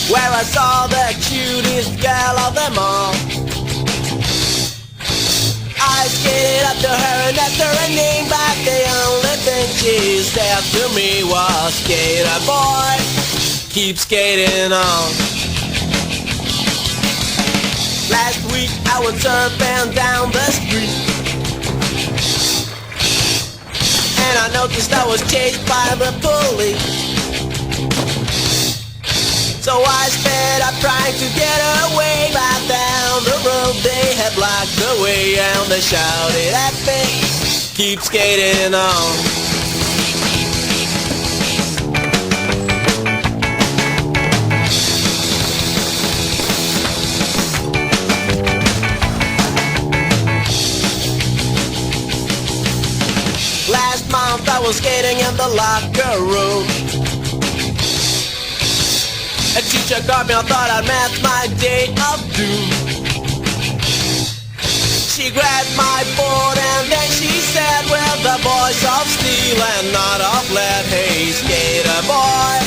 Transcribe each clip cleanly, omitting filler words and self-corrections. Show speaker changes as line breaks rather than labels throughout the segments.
where I saw the cutest girl of them all. I skated up to her and asked her a name, but the only thing she said to me was, "Skater boy, keep skating on." Last week I was surfing down the street, and I noticed I was chased by the police. So I sped up trying to get away, but down the road they had blocked the way, and they shouted at me, "Keep skating on." Last month I was skating in the locker room. A teacher caught me, I thought I'd missed my date of doom. She grabbed my board and then she said, "We're the boys of steel and not of lead. Hey, skater boy,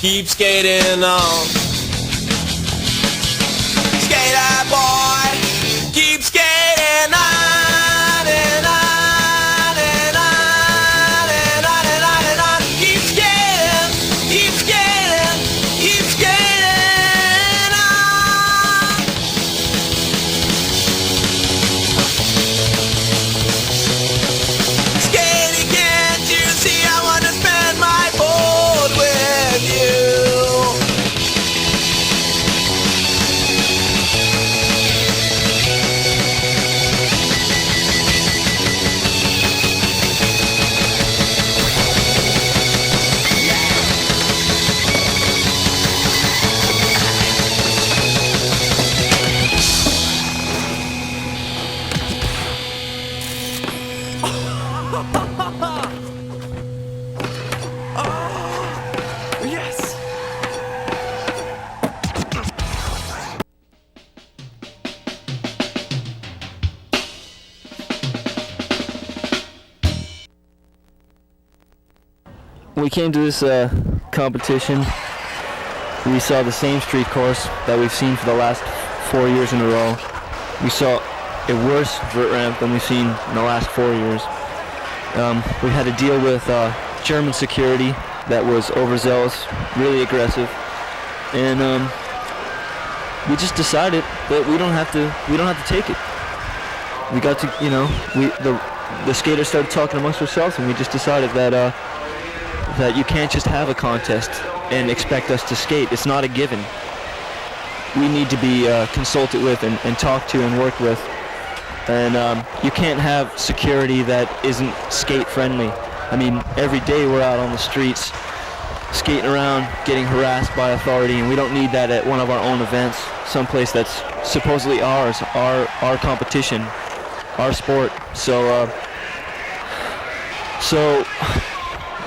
keep skating on." Skater boy, keep skating on and on and on and on and on and on. Keep skating, keep skating, keep skating on. Skating, can't you see I want to spend my board with you?
Yes!
When we came to this competition, we saw the same street course that we've seen for the last 4 years in a row. We saw a worse vert ramp than we've seen in the last 4 years. We had to deal with German security that was overzealous, really aggressive, and we just decided that we don't have to take it. We got to, the skaters started talking amongst ourselves, and we just decided that you can't just have a contest and expect us to skate. It's not a given. We need to be consulted with and talked to and worked with. And you can't have security that isn't skate friendly. I mean, every day we're out on the streets skating around, getting harassed by authority, and we don't need that at one of our own events, someplace that's supposedly ours, our competition, our sport. So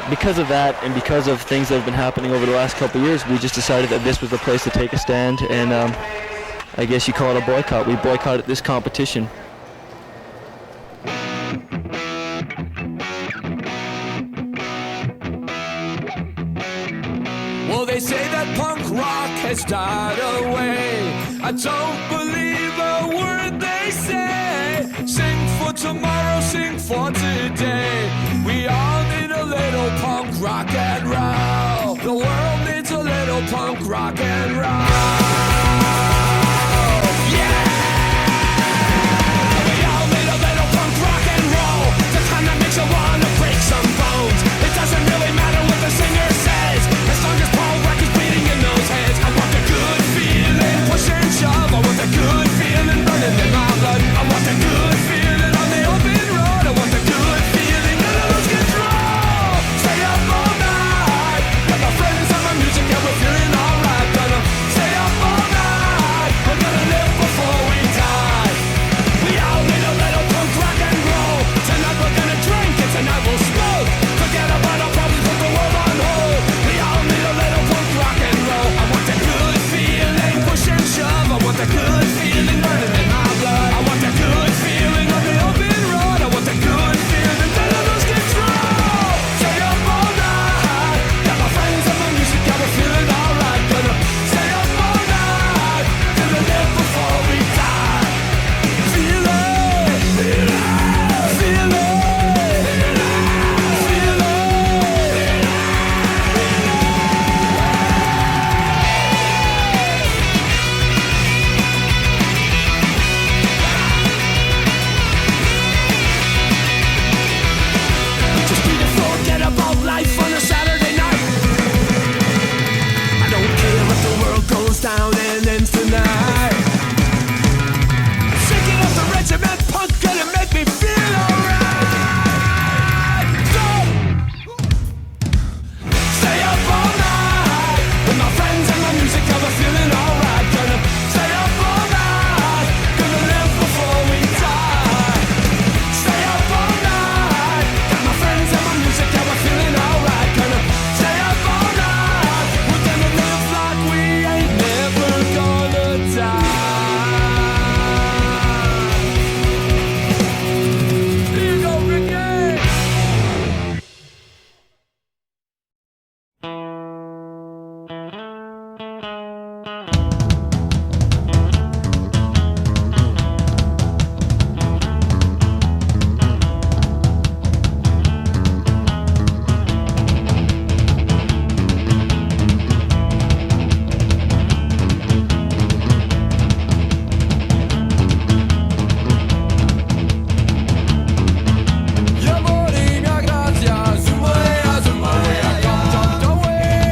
because of that, and because of things that have been happening over the last couple of years, we just decided that this was the place to take a stand, and I guess you call it a boycott. We boycotted this competition.
Well, they say that punk rock has died away. I don't believe a word they say. Sing for tomorrow, sing for today. We all need a little punk rock and roll. The world needs a little punk rock and roll. Yeah! We all need a little punk rock and roll. The kind that makes you wanna break some bones. It doesn't really matter what the singer says, as long as Paul Record's beating in those heads. I want the good feeling, push and shove. I want the good feeling running in my blood. I want the good feeling on the open road. I want the good feeling that I lose control. Stay up all night, got my friends and my music, and we're feeling alright. Gonna stay up all Gli amori mia grazia, su marea, come jumped away.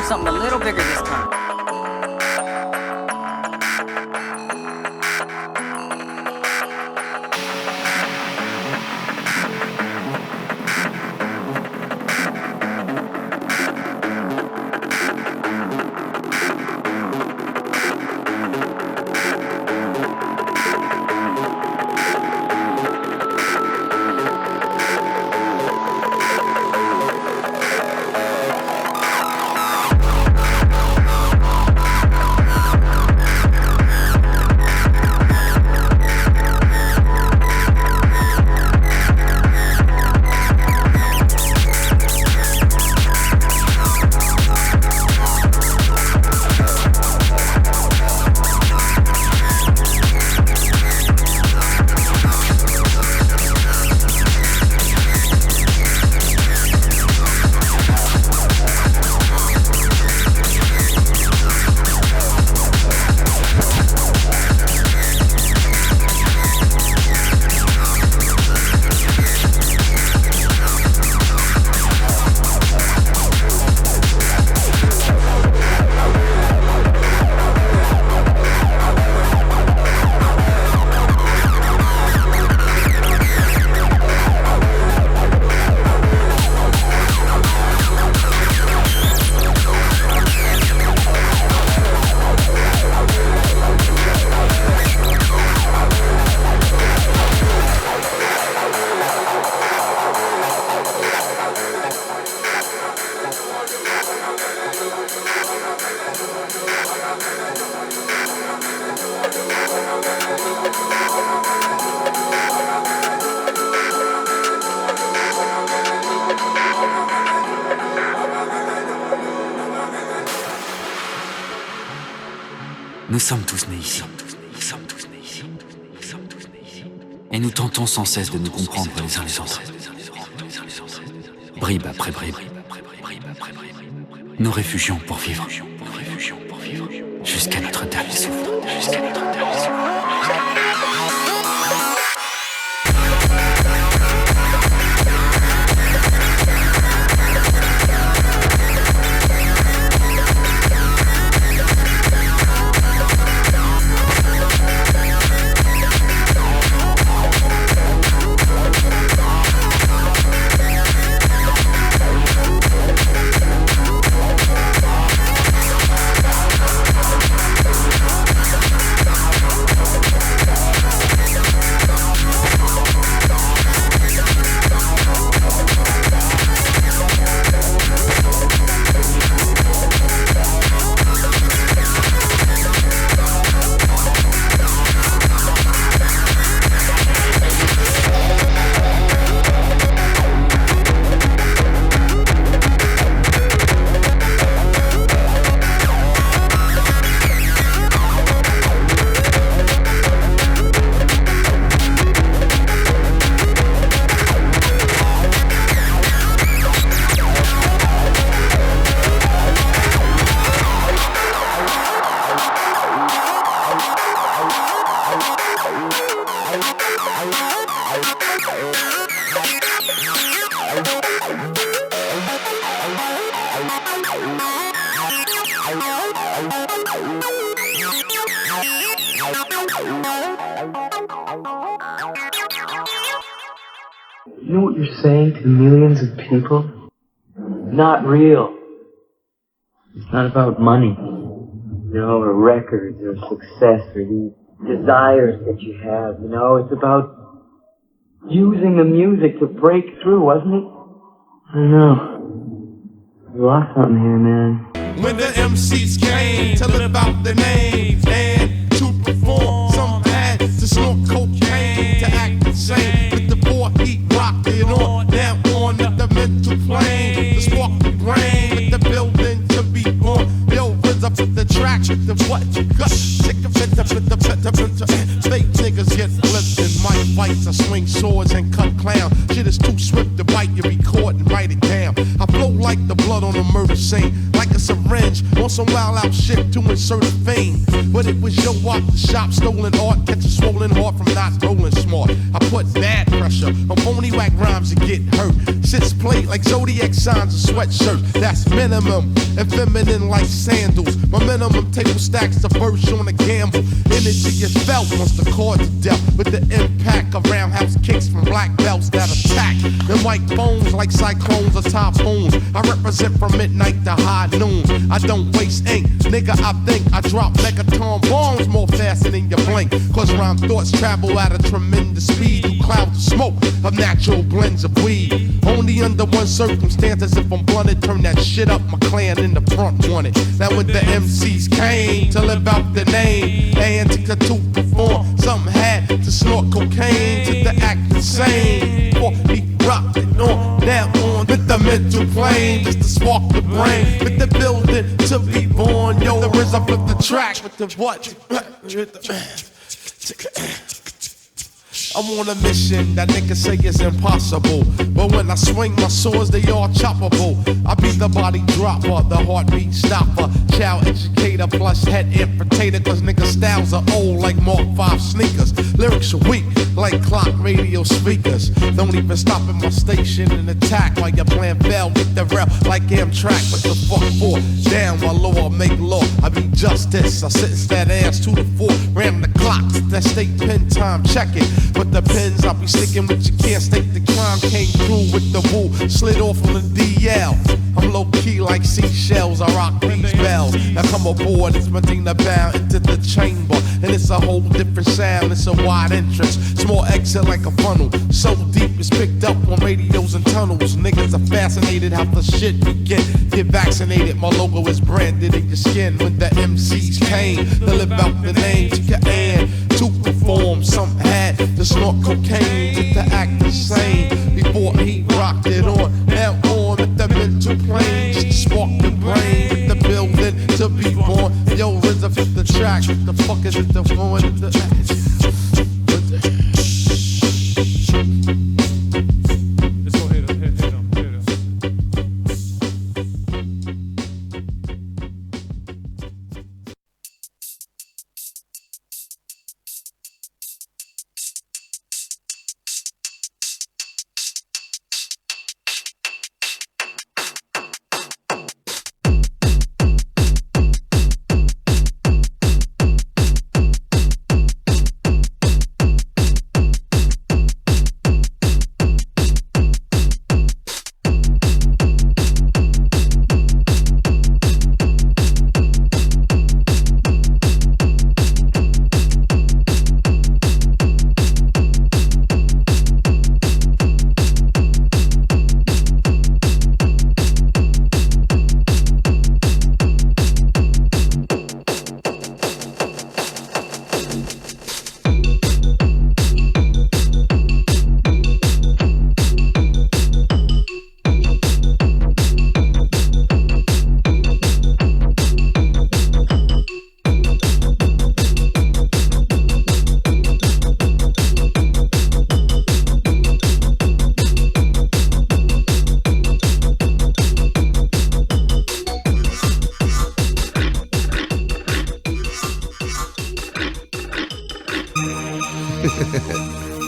something a little bigger this time.
Nous sommes tous nés ici. Et nous tentons sans cesse de nous comprendre les uns les autres. Bribe après bribe. Nous réfugions pour vivre. Jusqu'à notre dernier souffle.
You know what you're saying to the millions of people? Not real. It's not about money, or records, or success, or the desires that you have, It's about using the music to break through, wasn't it? I don't know. We lost something here, man.
When the MCs came to live out their names and to perform, some had to snort cocaine to act insane. With the boy heat rocking on, now on the mental plane, the spark the brain, with the building to be born. Yo, where's up with the track, the what you got? Sick of it, fake niggas get flipped in mic fights. I swing swords and cut clowns. Shit is too swift to bite, you record and write it down. I flow like the blood on a murder scene.
like a syringe on some wild out shit to insert a fame. But it was your walk the shop, stolen art, catch a swollen heart from not rolling smart. I put bad pressure on phony whack rhymes and get hurt. Shit's played like zodiac signs and sweatshirts. That's minimum and feminine like sandals. My minimum table stacks the verse on a gamble. Energy is felt once the chord to death with the impact of roundhouse kicks from black belts that attack. Them white bones like cyclones or typhoons. I represent from midnight to high noon. I don't waste ink, nigga. I think I drop megaton bombs more faster than you blink. Cause rhyme thoughts travel at a tremendous speed through clouds of smoke of natural blends of weed. Only under one circumstance, as if I'm blunted, turn that shit up. My clan in the front wanted. Now when the MCs came to live out the name, and to perform, some had to snort cocaine to the act insane. For he rocked it on, now on with the mental plane, just to spark the brain, with the building to be born. Yo, the RZA flip the track with the what? I'm on a mission that niggas say is impossible. But when I swing my swords, they all choppable. I be the body dropper, the heartbeat stopper, child educator plus head amputator. Cause niggas' styles are old like Mark 5 sneakers. Lyrics are weak like clock radio speakers. Don't even stop at my station and attack while you're playing bell with the rail like Amtrak. What the fuck for? Down my law, make law. I be justice. I sentence that ass to the floor. Ram the clock, that state pen time, check it. But the pens I'll be sticking with, you can't state the crime. Came through with the woo, slid off on the DL. I'm low key like seashells, I rock these bells. Now come aboard, it's my thing to bound into the chamber. And it's a whole different sound, it's a wide entrance. Small exit like a funnel, so deep it's picked up on radios and tunnels. Niggas are fascinated how the shit begin. Get vaccinated, my logo is branded in your skin. When the MCs came to live out the name, to your hand, to perform. Some had to snort cocaine just to act the same. Before he rocked it on, now on with the mental plane, just to spark the brain with the building to be born. Yo, RZA for the track, what the fuck is it the phone?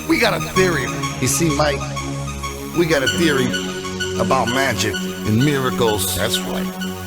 We got a theory. You see, Mike, we got a theory about magic and miracles. That's right.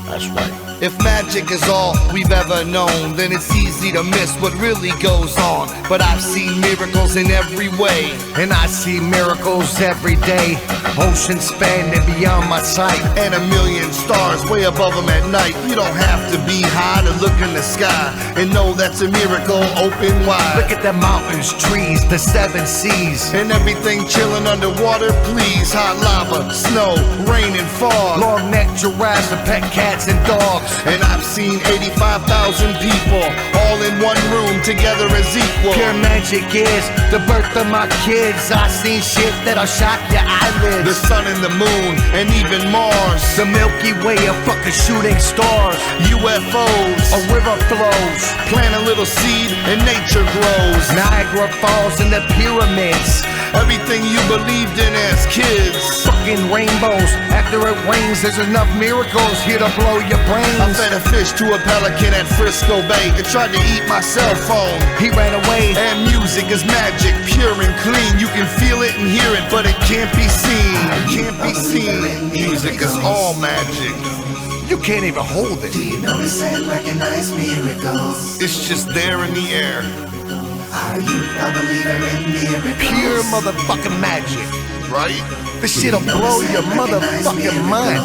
That's right. If magic is all we've ever known, then it's easy to miss what really goes on. But I've seen miracles in every way, and I see miracles every day. Ocean spanning beyond my sight, and a million stars way above them at night. You don't have to be high to look in the sky and know that's a miracle open wide. Look at the mountains, trees, the seven seas, and everything chilling underwater, please. Hot lava, snow, rain and fog, long-necked giraffes and pet cats and dogs. And I've seen 85,000 people all in one room together as equal. Pure magic is the birth of my kids. I seen shit that'll shock your eyelids. The sun and the moon and even Mars, the Milky Way of fucking shooting stars, UFOs, a river flows, plant a little seed and nature grows. Niagara Falls and the pyramids, everything you believed in as kids.
Fucking rainbows, after it rains, there's enough miracles here to blow your brains.
I fed a fish to a pelican at Frisco Bay. It tried to eat my cell phone.
He ran away.
And music is magic, pure and clean. You can feel it and hear it, but it can't be seen. It can't be seen. Music is all magic.
You can't even hold it.
Do you notice and recognize miracles?
It's just there in the air.
Are you a believer in miracles?
Pure motherfucking magic.
Right?
This shit'll blow your motherfucking mind.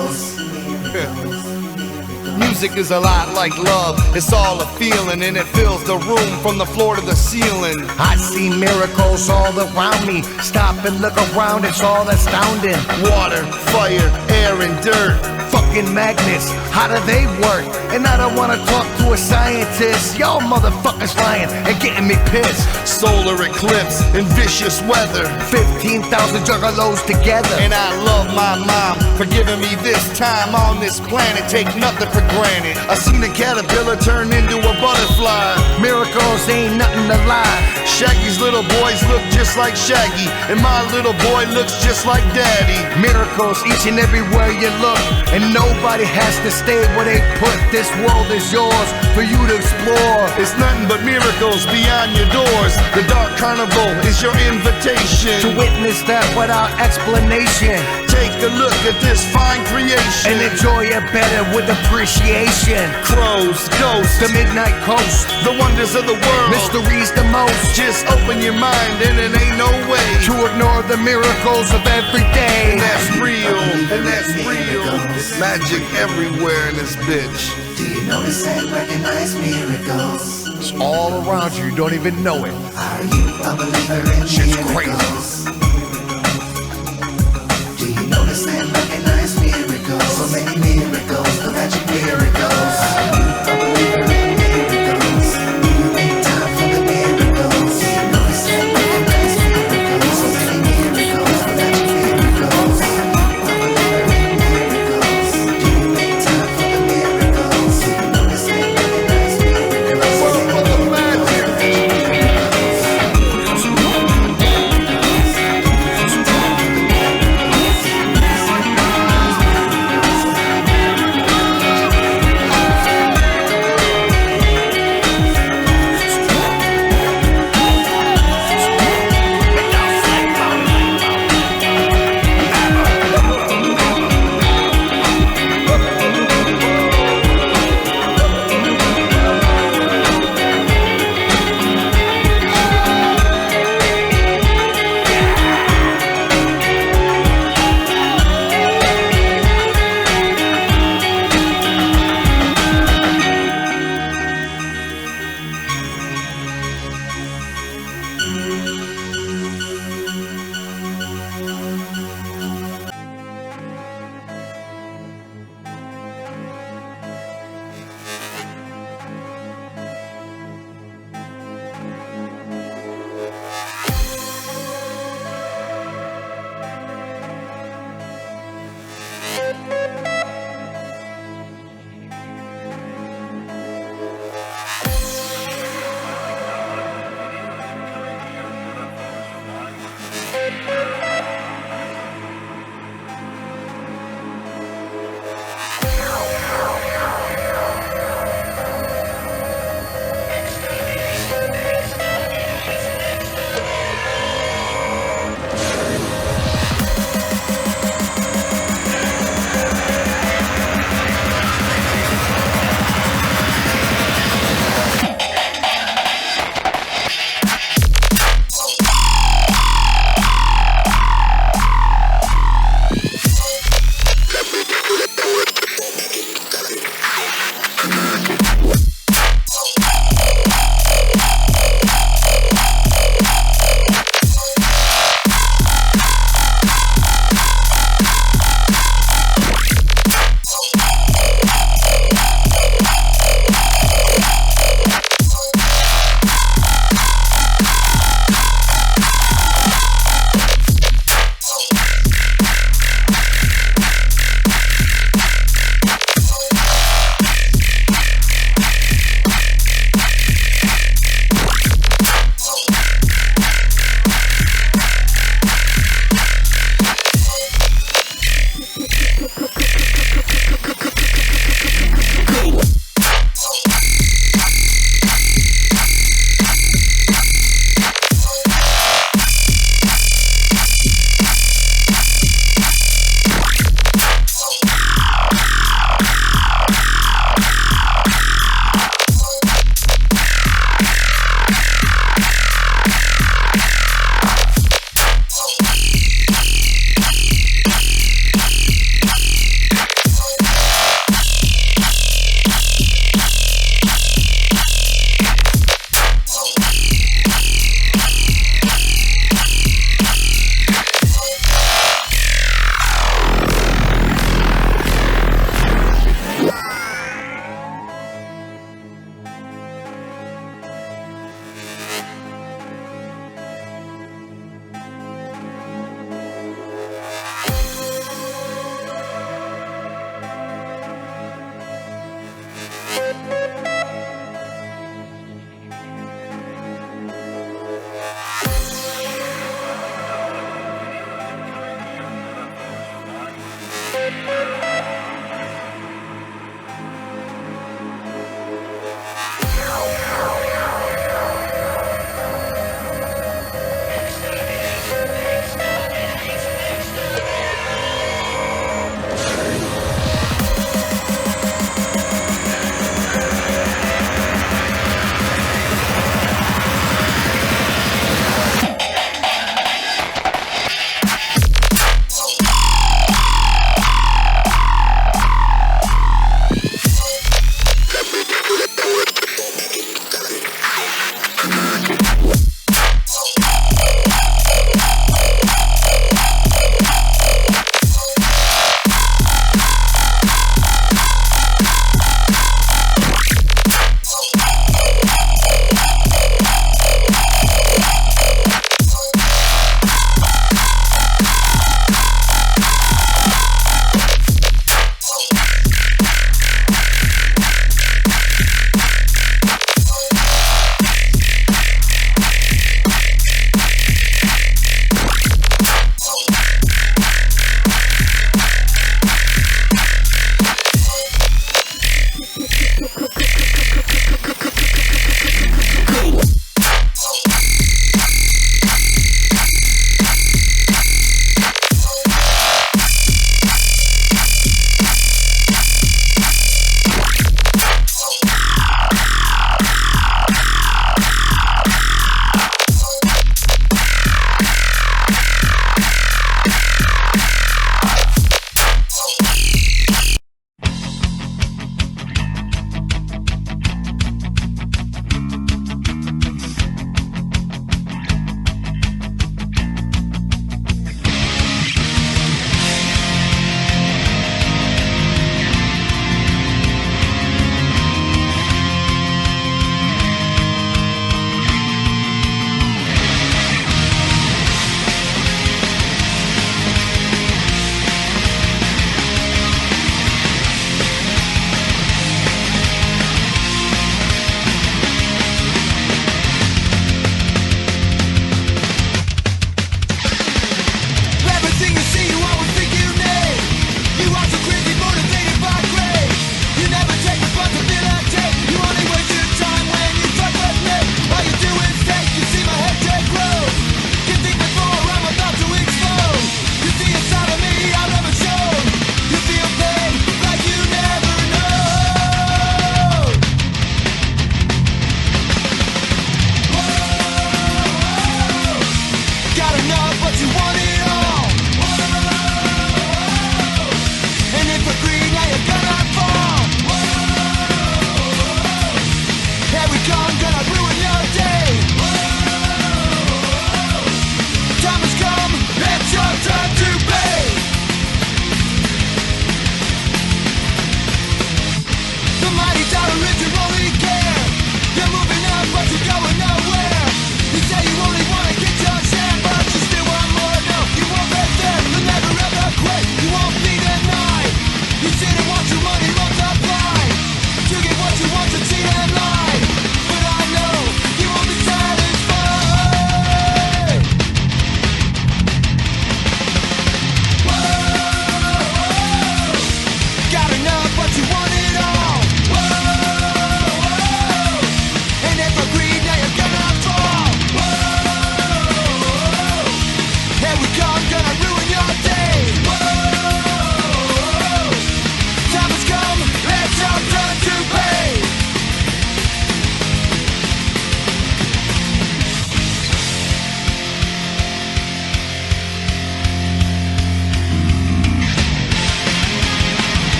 Music is a lot like love. It's all a feeling and it fills the room from the floor to the ceiling.
I see miracles all around me. Stop and look around, it's all astounding.
Water, fire, air and dirt.
Fucking magnets, how do they work? And I don't wanna talk to a scientist. Y'all motherfuckers lying and getting me pissed.
Solar eclipse and vicious weather.
15,000 juggalos together.
And I love my mom for giving me this time on this planet. Take nothing for granted. I seen a caterpillar turn into a butterfly.
Miracles ain't nothing to lie.
Shaggy's little boys look just like Shaggy, and my little boy looks just like Daddy.
Miracles each and everywhere you look, and nobody has to stay where they put. This world is yours for you to explore.
It's nothing but miracles beyond your doors. The Dark Carnival is your invitation
to witness that without explanation.
Take a look at this fine creation
and enjoy it better with appreciation.
Crows, ghosts,
the midnight coast,
the wonders of the world,
mysteries the most.
Just open your mind and it ain't no way
to ignore the miracles of every day.
And that's real, and that's real. Magic everywhere in this bitch.
Do you notice and recognize miracles?
It's all around you, you don't even know it.
Are you a believer in
shit's
miracles? Crazy. Do you notice and recognize miracles? So many miracles, the magic miracles. Are you a believer in miracles? Do you make time for the miracles? Do you notice and recognize miracles? So many miracles, the magic miracles. Are you a believer in miracles? Do you make time for the miracles? Do you notice and recognize miracles? So many miracles.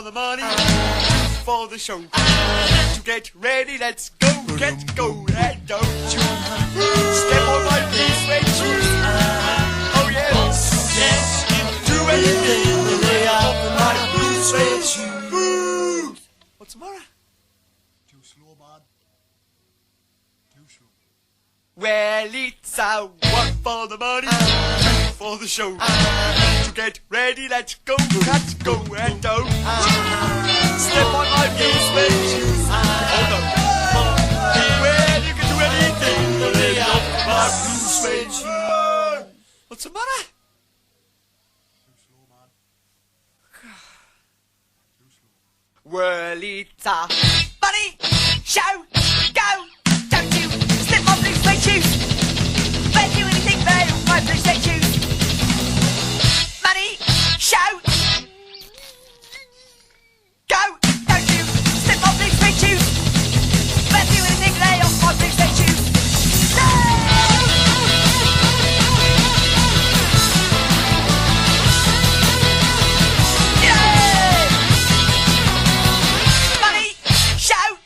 the money, for the show. To get ready, let's go, and don't you step on my feet, sweat shoes. Oh yes, yes, do anything to lay off my blue suede shoes. What's the matter?
Too slow, bud. Too slow.
Well, it's a one for the money, for the show. To get ready, let's go, and don't step on my blue suede shoes. Oh no. Well, you can do anything to lay off my blue suede shoes. What's the matter?
Too slow, man. Too slow.
Well, it's a money show. Go, don't you slip my blue suede shoes. Don't do anything bad with my blue suede shoes. Money show. Go, don't you slip my blue suede shoes. Don't do anything bad with my blue suede shoes. Money show.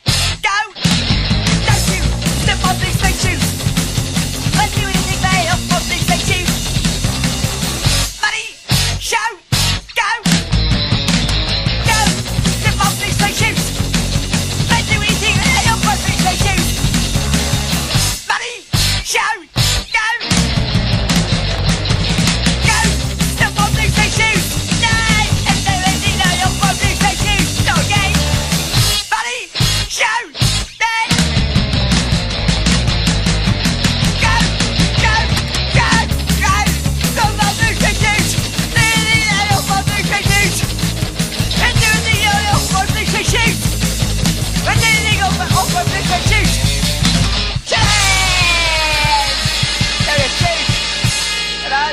Go, don't you slip my blue suede shoes. Don't do anything bad with my blue suede shoes. Money show. Go, slip my blue suede shoes. Don't do anything bad with my blue suede shoes. Money show. Go, slip my blue suede shoes. No, and do anything bad with my blue suede shoes. Not again. Money show. Then go. Stop my blue suede shoes. Do anything bad with my blue suede shoes. And do anything bad with my blue suede shoes. And do anything off my blue suede shoes. Change. There it is. Hello.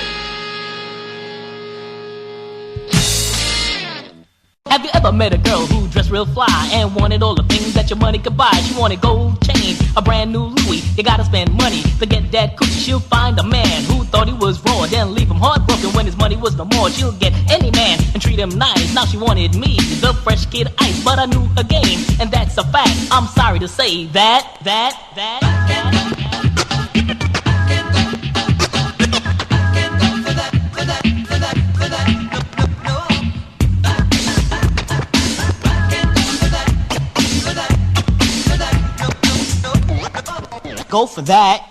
Have you ever met a girl who dressed real fly and wanted all the things that your money could buy? She wanted gold chain, a brand new Louis. You gotta spend money to get that coochie. She'll find a man who thought he was raw, then leave him heartbroken when his money was no more. She'll get any man and treat him nice. Now she wanted me, the fresh kid ice, but I knew her game, and that's a fact. I'm sorry to say that. Go for that.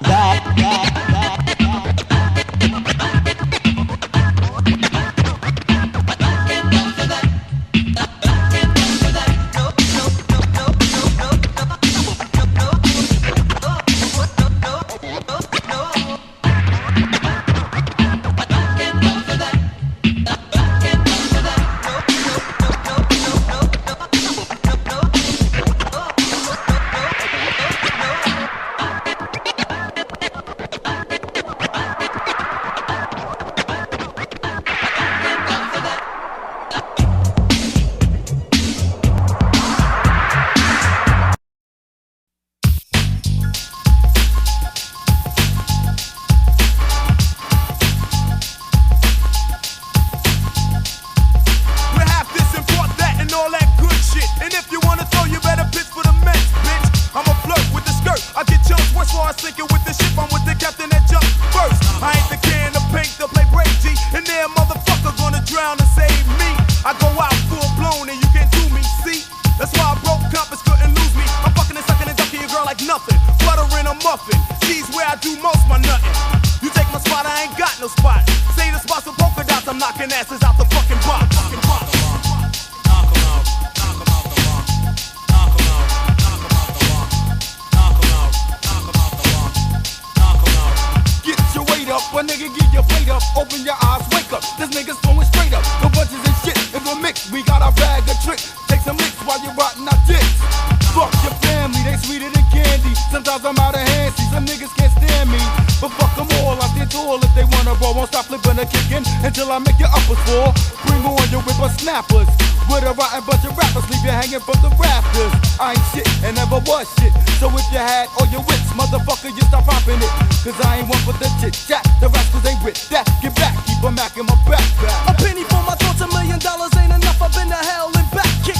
Until I make your uppers fall. Bring on your whipper snappers. With a rotten bunch of rappers, leave you hanging from the rafters. I ain't shit and never was shit. So if you had all your wits, motherfucker, you stop popping it. Cause I ain't one for the chit chat. The rascals ain't with that. Get back, keep a Mac in my backpack.
A penny for my thoughts, $1 million ain't enough. I've been to hell and back. Kick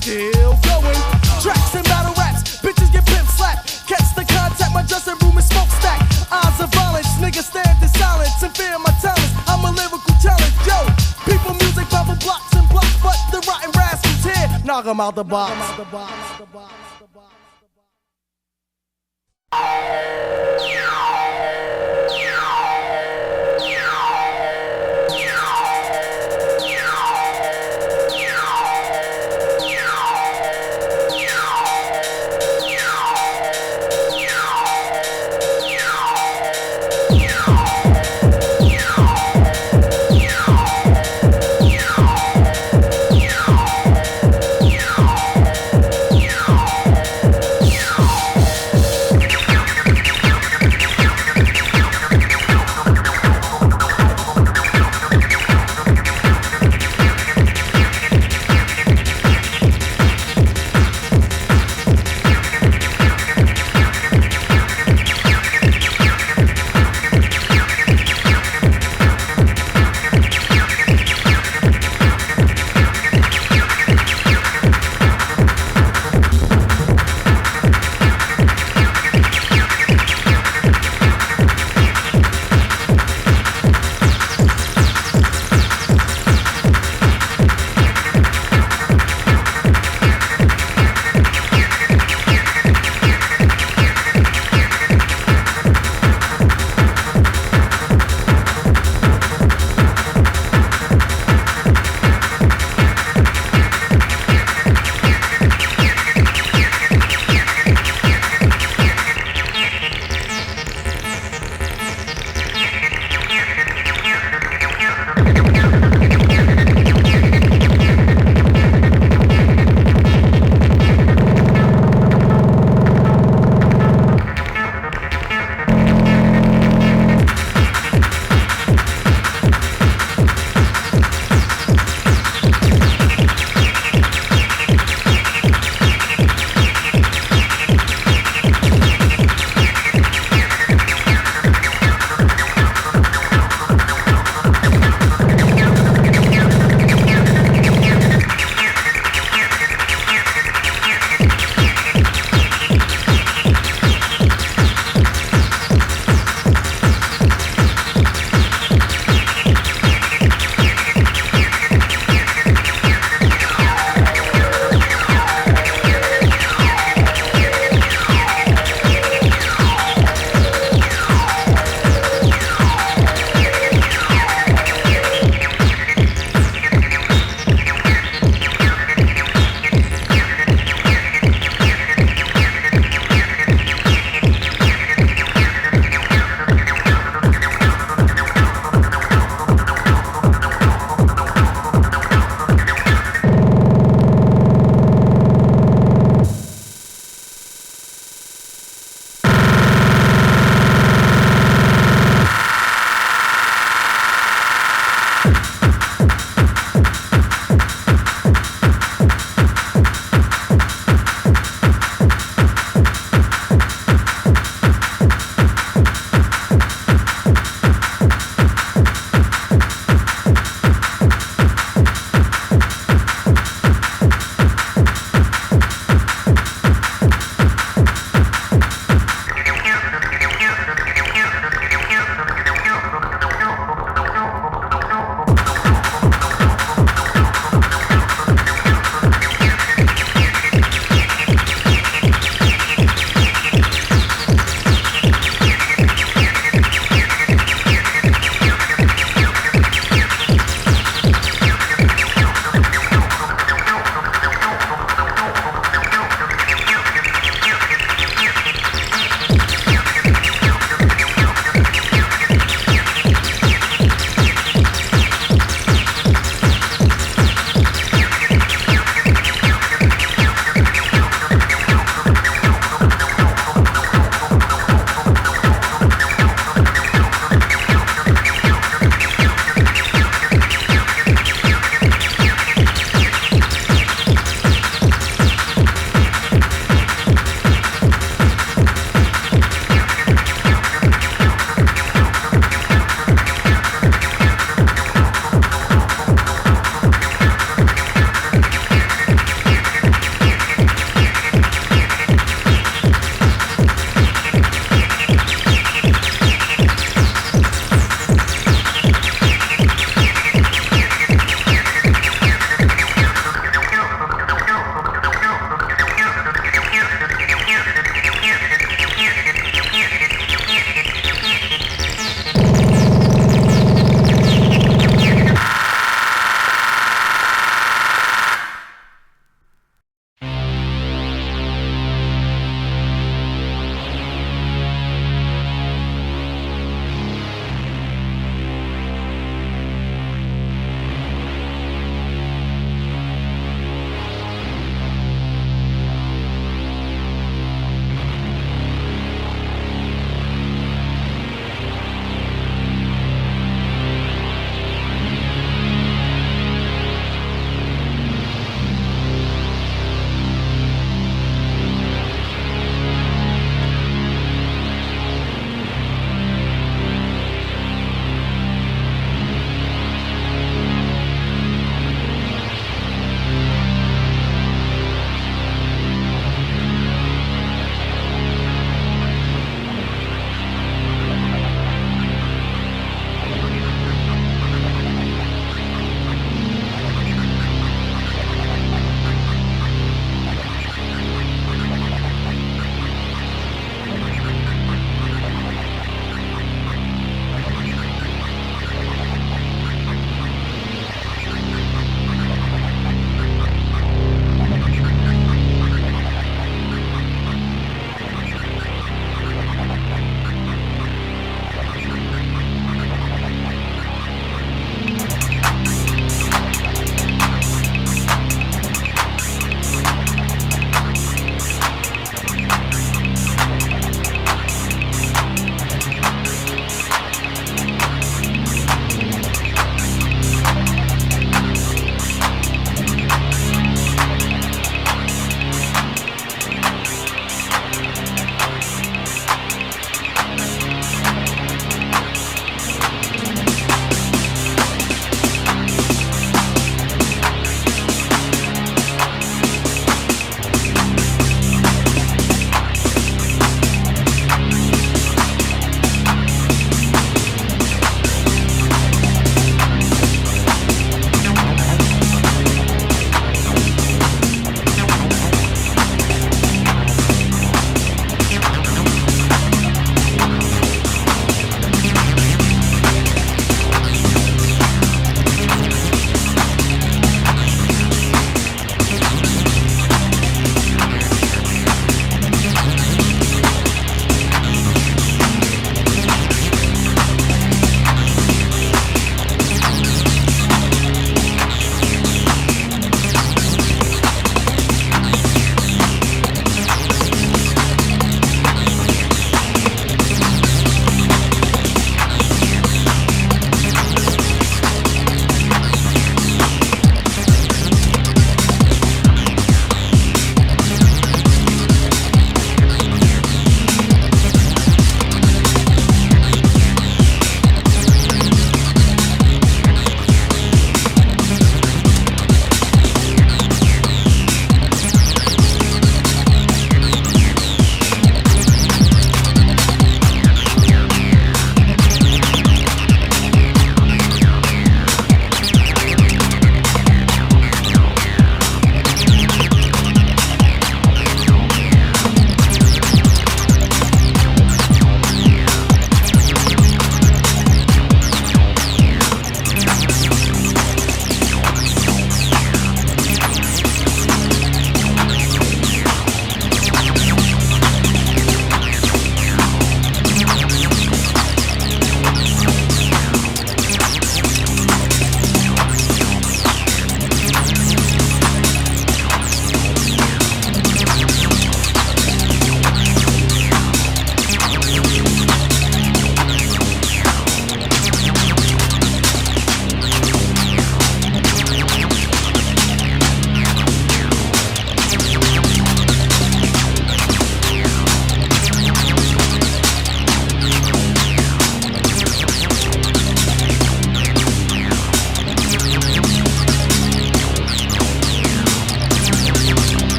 still going. Tracks and battle raps, bitches get pimp slapped. Catch the contact, my dressing room is smokestack. Eyes of violence, niggas stand in silence and fear my talents. I'm a lyrical challenge, yo. People music bubble blocks and blocks, but the rotten rascals here knock 'em out the box.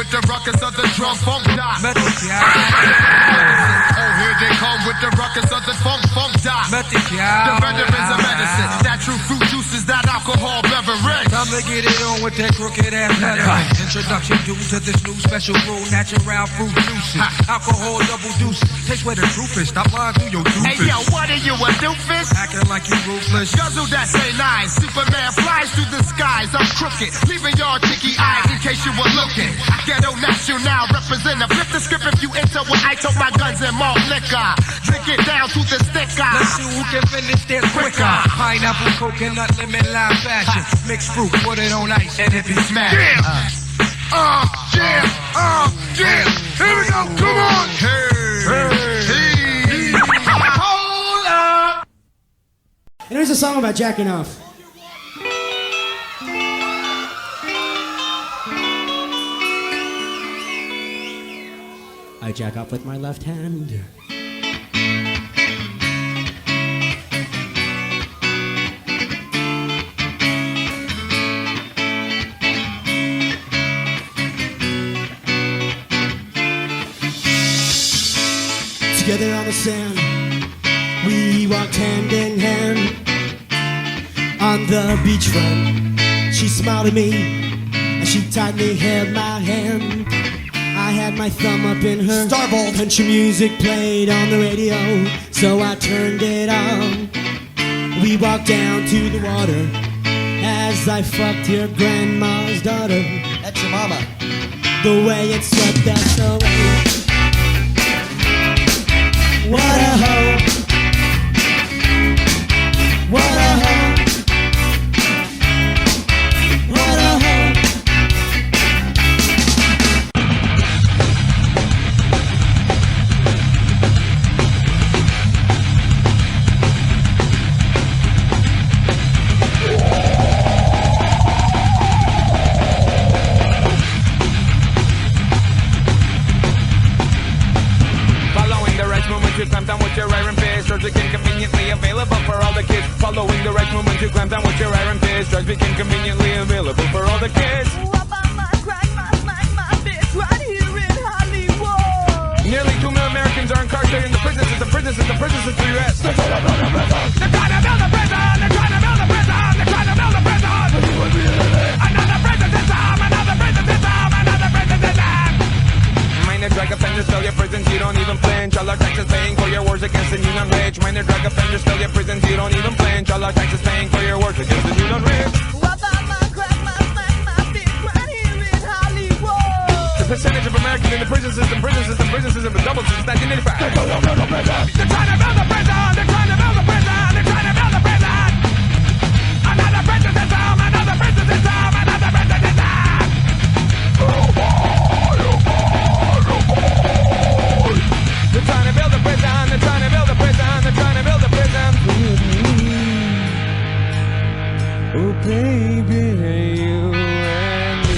with the ruckus of the drunk funk dot. Oh, here they come with the ruckus of the funk dot. The veterans of medicine, that true fruit juice is that alcohol beverage.
Time to get it on with that crooked ass veteran. Introduction due to this new special brew, natural fruit juices. Alcohol double deuces. Taste where the truth is. Stop lying through your doofus.
Hey yo, what are you, a doofus?
Acting like you ruthless.
Guzzle that say nice. Superman flies through the skies. I'm crooked, leaving y'all ticky-eyed in case you were looking. Ghetto national represent a flip the script if you enter when I took my guns and malt liquor. Drink it down to the sticker.
Let's see who can finish this quicker. Pineapple, coconut, lemon, lime fashion. Mixed fruit, put it on ice and it be smashed.
Yeah. Here we go, come on. Hey. Hold up.
And here's a song about jacking off. I jack off with my left hand. Together on the sand, we walked hand in hand on the beachfront. She smiled at me and she tightly held my hand. I had my thumb up in her. Starbolt. Country music played on the radio, so I turned it on. We walked down to the water as I fucked your grandma's daughter.
That's your mama.
The way it swept us away. What a hoe. What a hoe. What a hoe.
You climb down with your iron fist. Drugs became conveniently available for all the kids. Following the right movement, you climb down with your iron fist. Drugs became conveniently available for all the kids. Nearly 2 million Americans are incarcerated in the prison system. Prison system for US. They're trying to build a prison. They're trying to build a prison. They're trying to build a prison. They're trying to build a prison. Another prison system. Another prison system. Another prison system. Minor drug offenders fill your prisons, you don't even flinch. All our taxes paying for your wars against the union rich. Minor drug offenders fill your prisons, you don't even flinch. All our taxes paying for your wars against the union rich. The percentage of Americans in the prison system is doubled since 1985. They're trying to build a prison. They're trying to build a prison. They're trying to build a prison. They're trying to build a prison. Another prison system. Another prison system. Another prison system. They're trying to build a prison, they're trying to build a prison, they're trying to build a prison. Oh baby, you and me.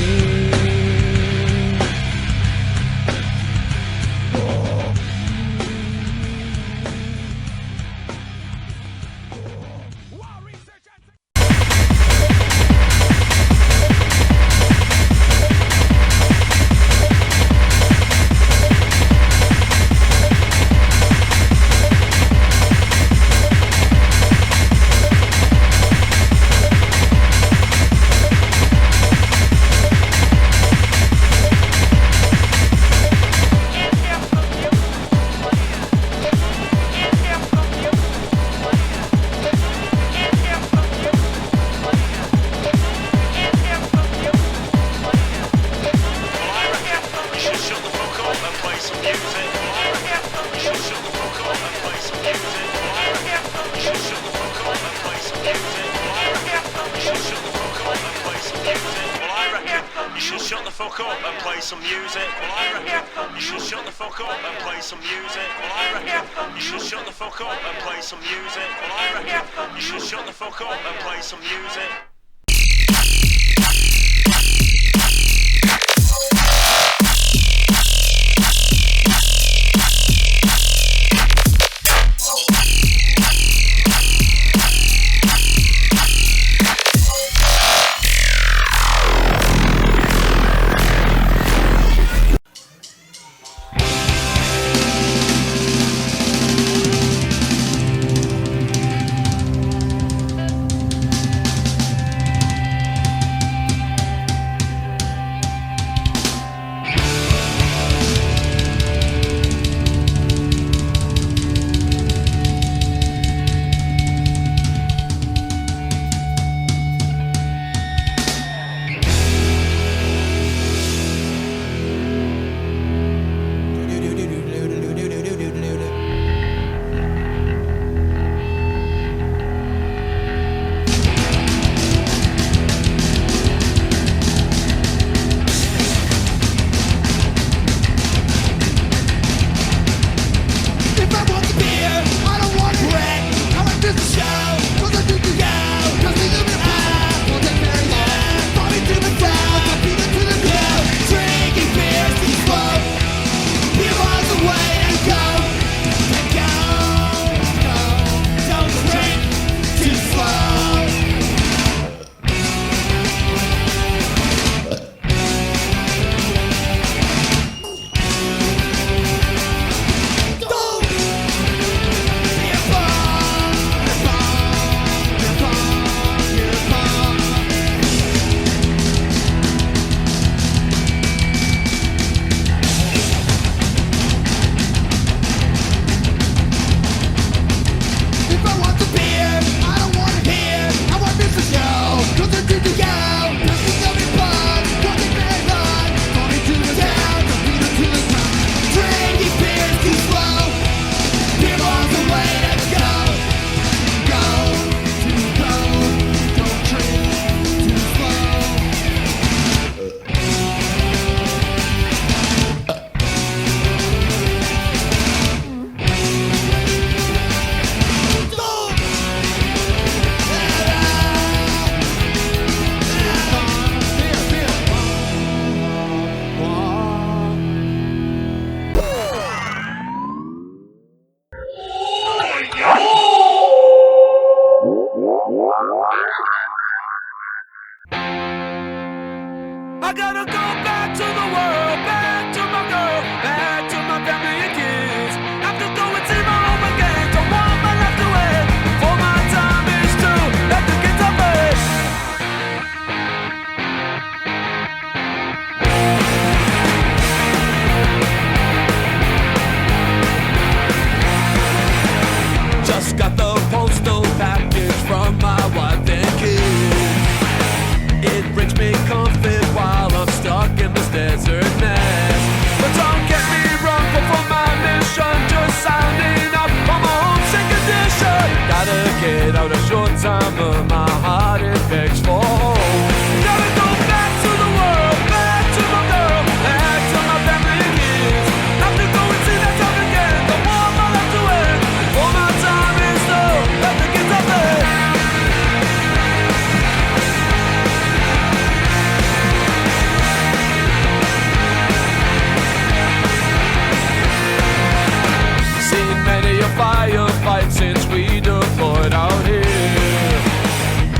got the postal package from my wife and kids. It brings me comfort while I'm stuck in this desert mess. But don't get me wrong, for my mission, just signing up for my homesick condition. Gotta get out a short time, but my heart it begs for home. Gotta go back to the world, back to my girl, back to my family and kids. Have to go and see that town again, the one I left to end. For my time is low, let the kids have it. Seen many a firefight since we deployed out here.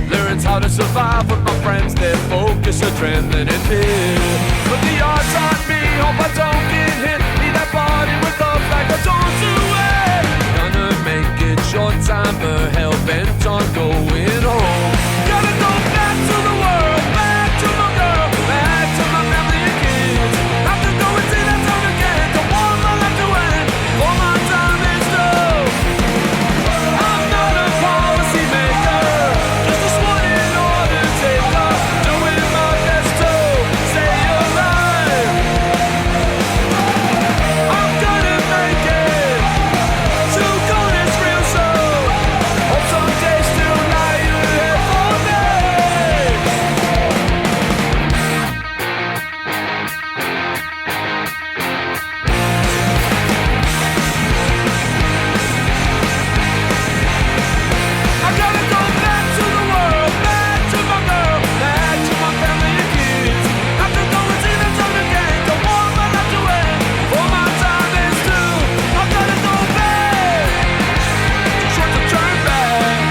Learned how to survive with my friends, their focus, adrenaline and fear. But the odds on me, hope I don't get hit. Need that body with love like I don't do it. Gonna make it short time, but hell bent on going home. Gotta go back to the world, back to my girl, back to my family and kids. Have to go and see that town again, the one I left to end. For my time is low. I'm not a policy maker, just a sworn in order taker, doing my best to stay alive. I'm gonna make it to go this real soon. Hope someday still lie ahead for me. I gotta go back to the world, back to my girl, back to my family and kids. Have to go and see the town again, the one I left to end. For my time is through, I gotta go back. Try to turn back.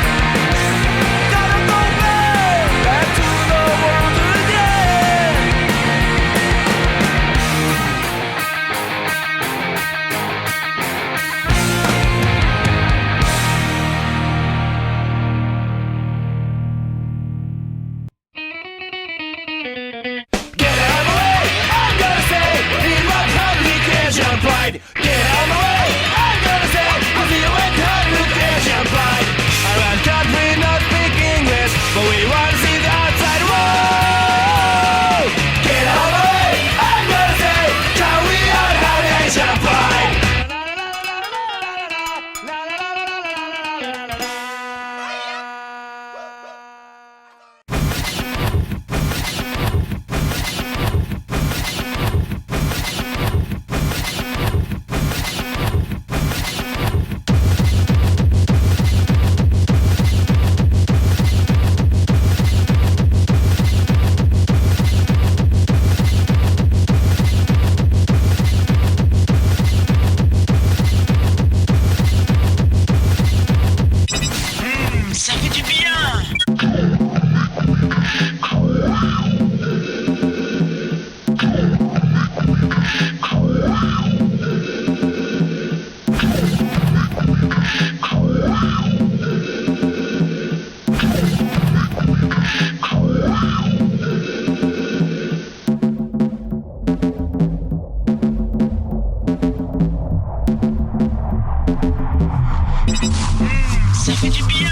Gotta go back, back to the world again. Get out of the way, I'm gonna say, need my communication pride. Get out of the way, I'm gonna say, I'll see you in communication pride. Around country not speak English, but we want to see the outside world. Get out of the way, I'm gonna say, can we all have Asian pride? Ça fait du bien. Ça fait du bien.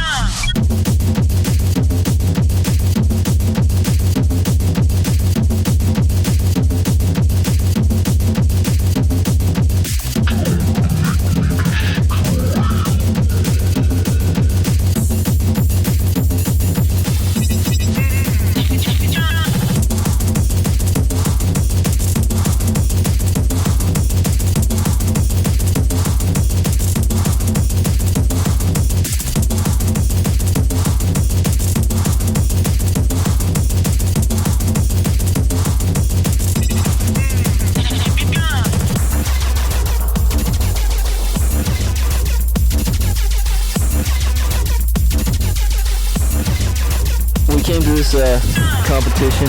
came to this competition,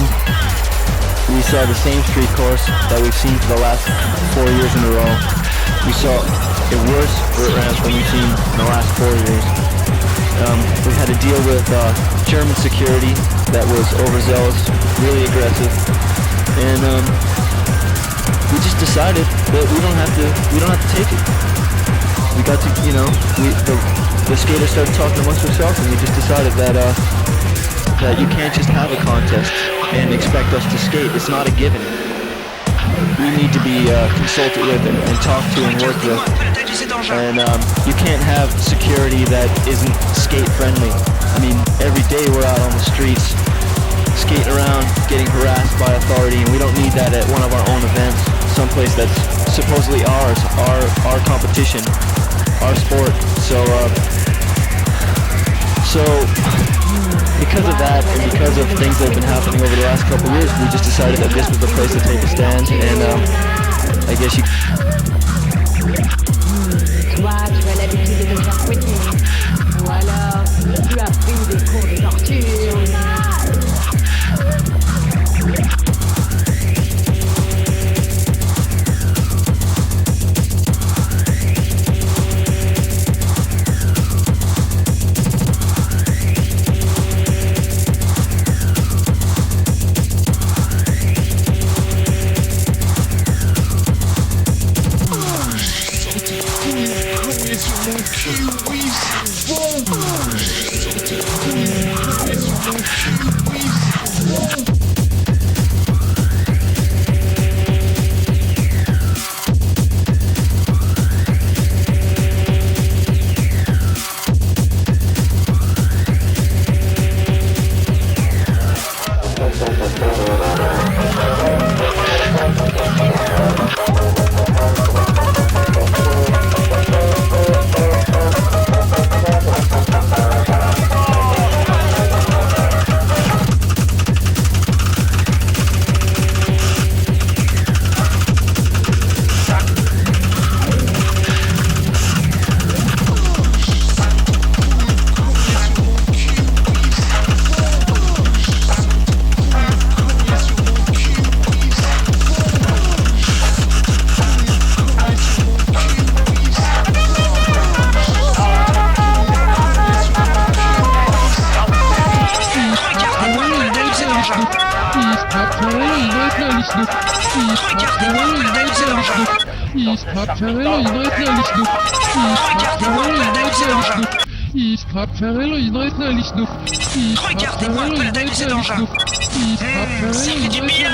we saw the same street course that we've seen for the last 4 years in a row. We saw a worse vert ramp than we've seen in the last 4 years. We had to deal with German security that was overzealous, really aggressive, and we just decided that we don't have to take it. We got to, the skaters started talking amongst themselves, and we just decided that that you can't just have a contest and expect us to skate. It's not a given. We need to be consulted with and talked to and worked with. And you can't have security that isn't skate friendly. I mean, every day we're out on the streets, skating around, getting harassed by authority, and we don't need that at one of our own events, someplace that's supposedly ours, our competition, our sport. So because of that, and because of things that have been happening over the last couple of years, we just decided that this was the place to take a stand, and I guess you...
Toi, tu as l'habitude de te faire fouetter. Ou alors, tu as pris des cours de torture.
Regardez-moi un peu d'aller cet engin. Ça fait du bien.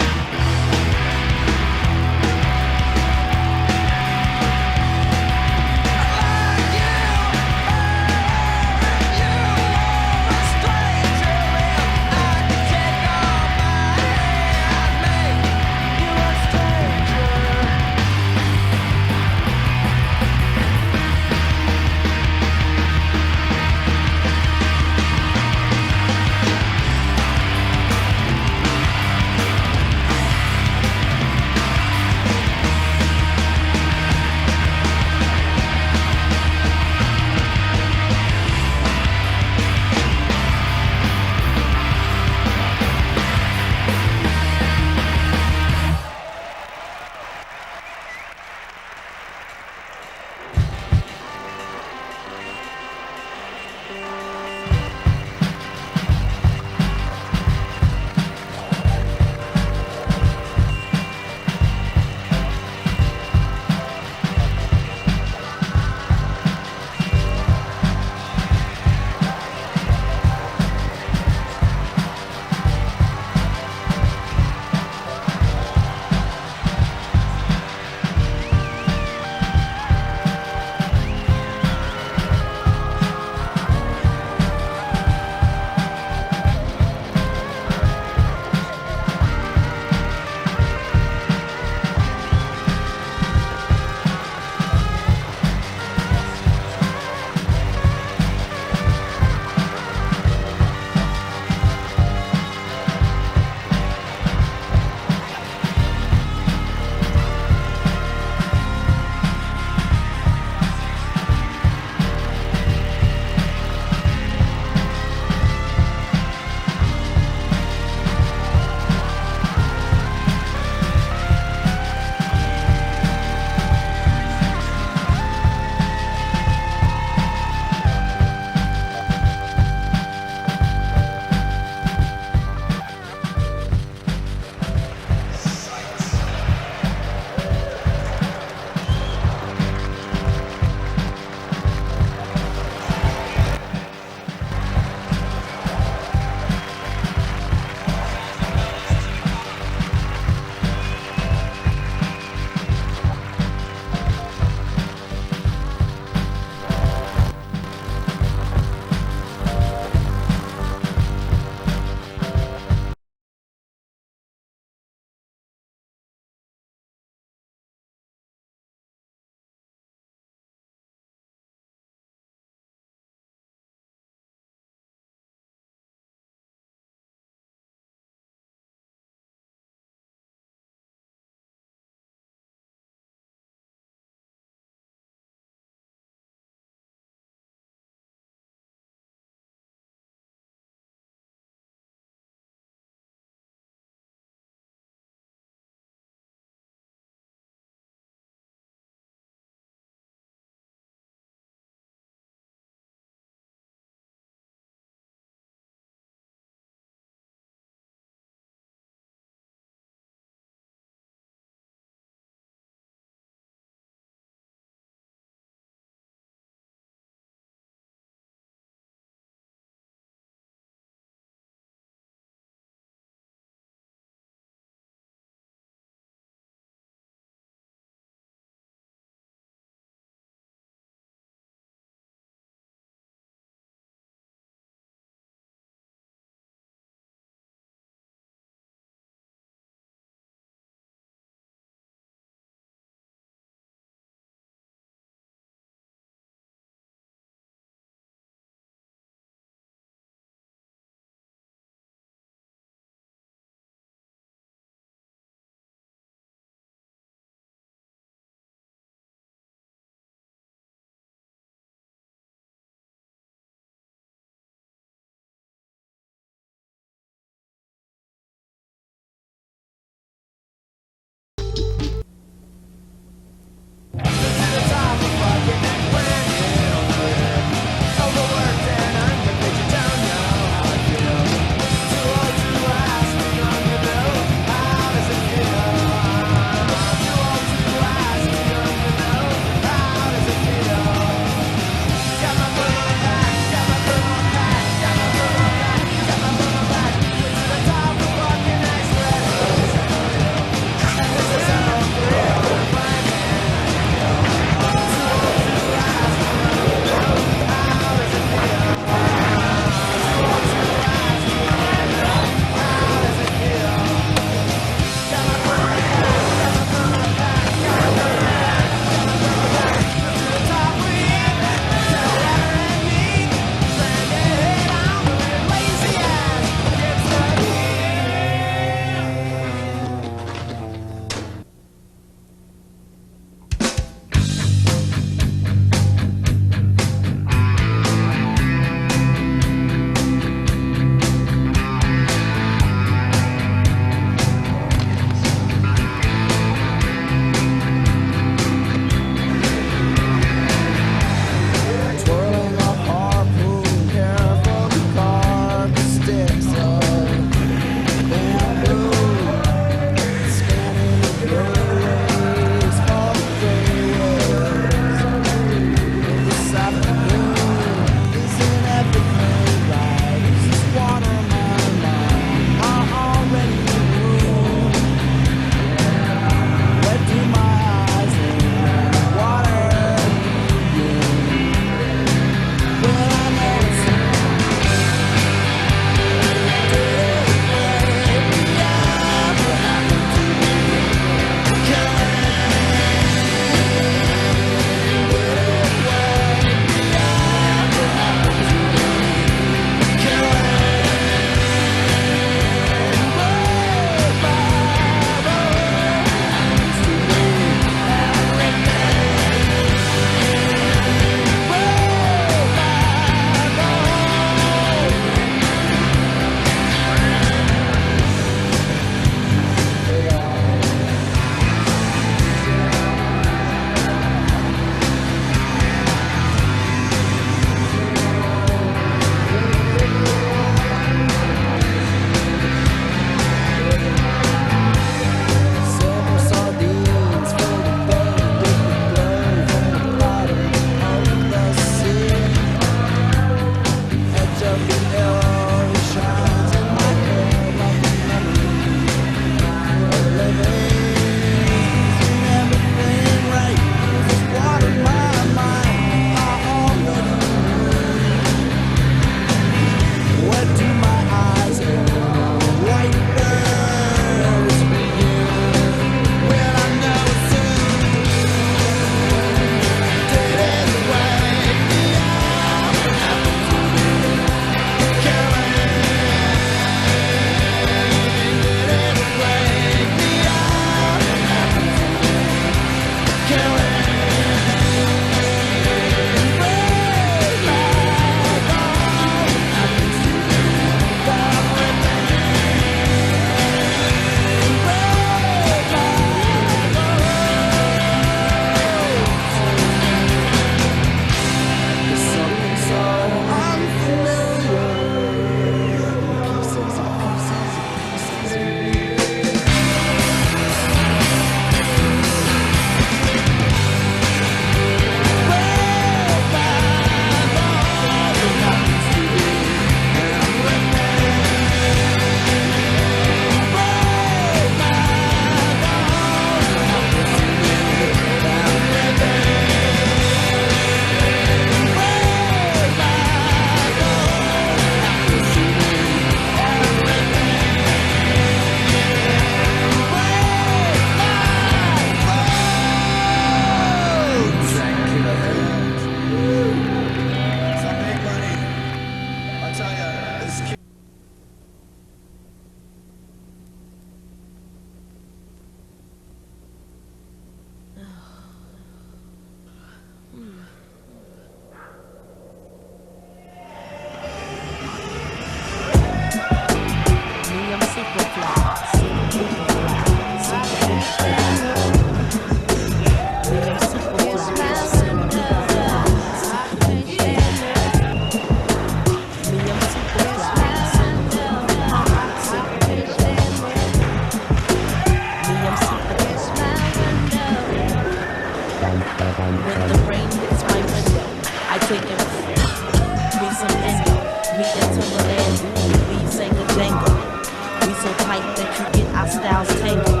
so tight that you get our styles tangled.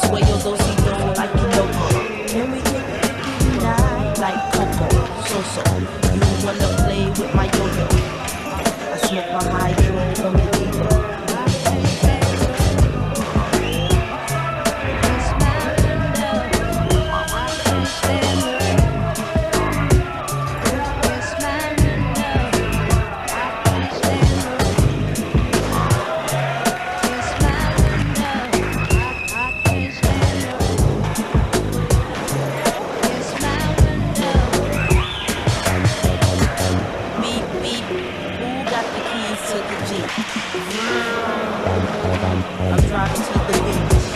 Sway your do-si-do like you loco. Can we get night like Coco? So, you wanna play with my yo-yo? I smoke my hydro from the dealer. I'm driving to the beach.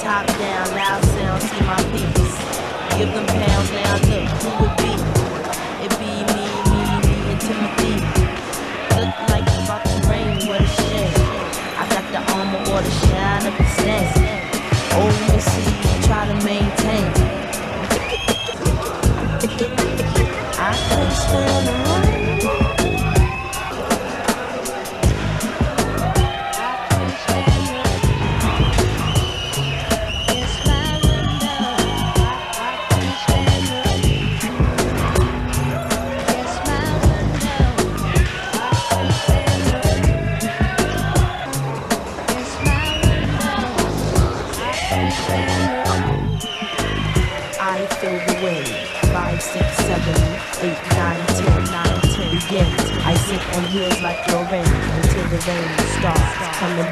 Top down, loud sound, see my peace. Give them pounds, now look who it be. It be me, and Timothy. Look like it's about to rain, what a shame. I got the armor or the shine of the sun. Old Missy, try to maintain. I can't stand the rain. I feel the wave. 5, 6, 7, 8, 9, 10, 9, 10 begins. I sit on heels like your rain until the rain starts coming.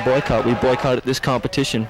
boycott. We boycotted this competition